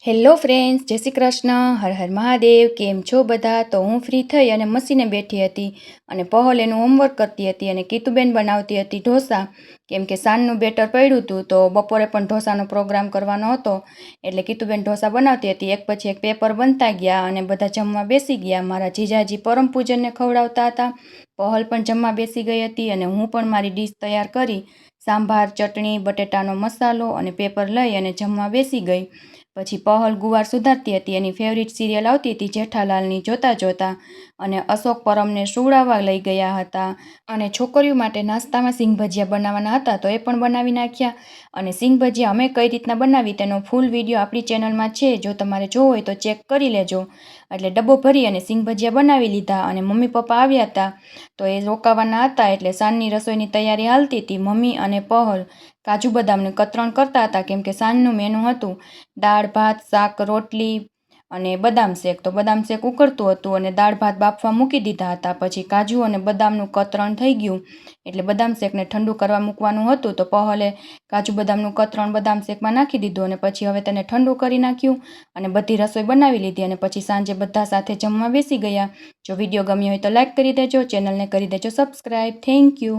Hello friends, જય શ્રી કૃષ્ણ. હર હર મહાદેવ. કેમ છો બધા? તો હું ફ્રી થઈ અને મશીને બેઠી હતી અને પહલ એનું હોમવર્ક કરતી હતી અને કીતુબેન બનાવતી હતી ઢોસા. કેમ કે સાંજનું બેટર પડ્યું હતું તો બપોરે પણ ઢોસાનો પ્રોગ્રામ કરવાનો હતો એટલે કીતુબેન ઢોસા બનાવતી હતી. એક પછી એક પેપર બનતા ગયા અને બધા જમવા બેસી ગયા. મારા જીજાજી પરમ પૂજનને ખવડાવતા હતા, પહલ પણ જમવા બેસી ગઈ હતી અને હું પણ મારી ડીશ તૈયાર કરી સાંભાર, ચટણી, બટેટાનો મસાલો અને પેપર લઈ અને જમવા બેસી ગઈ. પછી પહલ ગુવાર સુધારતી હતી. એની ફેવરિટ સિરિયલ આવતી હતી જેઠાલાલની જોતા જોતા, અને અશોક પરમને સુવડાવવા લઈ ગયા હતા. અને છોકરીઓ માટે નાસ્તામાં સિંગ ભજીયા બનાવવાના હતા તો એ પણ બનાવી નાખ્યા. અને સિંગ ભજીયા અમે કઈ રીતના બનાવી તેનો ફૂલ વિડીયો આપણી ચેનલમાં છે, જો તમારે જોવો હોય તો ચેક કરી લેજો. એટલે ડબ્બો ભરી અને સિંગ ભજીયા બનાવી લીધા અને મમ્મી પપ્પા આવ્યા હતા તો એ રોકાવાના હતા એટલે સાંજની રસોઈની તૈયારી હાલતી હતી. મમ્મી અને પહલ કાજુ બદામને કતરણ કરતા હતા કેમ કે સાંજનું મેનુ હતું દાળ ભાત, શાક, રોટલી અને બદામ શેક. તો બદામ શેક ઉકળતું હતું અને દાળ ભાત બાફવા મૂકી દીધા હતા. પછી કાજુ અને બદામનું કતરણ થઈ ગયું એટલે બદામ શેકને ઠંડુ કરવા મૂકવાનું હતું તો પહલે કાજુ બદામનું કતરણ બદામ શેકમાં નાખી દીધું અને પછી હવે તેને ઠંડુ કરી નાખ્યું અને બધી રસોઈ બનાવી લીધી. અને પછી સાંજે બધા સાથે જમવા બેસી ગયા. જો વિડીયો ગમ્યો હોય તો લાઈક કરી દેજો, ચેનલને કરી દેજો સબસ્ક્રાઈબ. Thank you.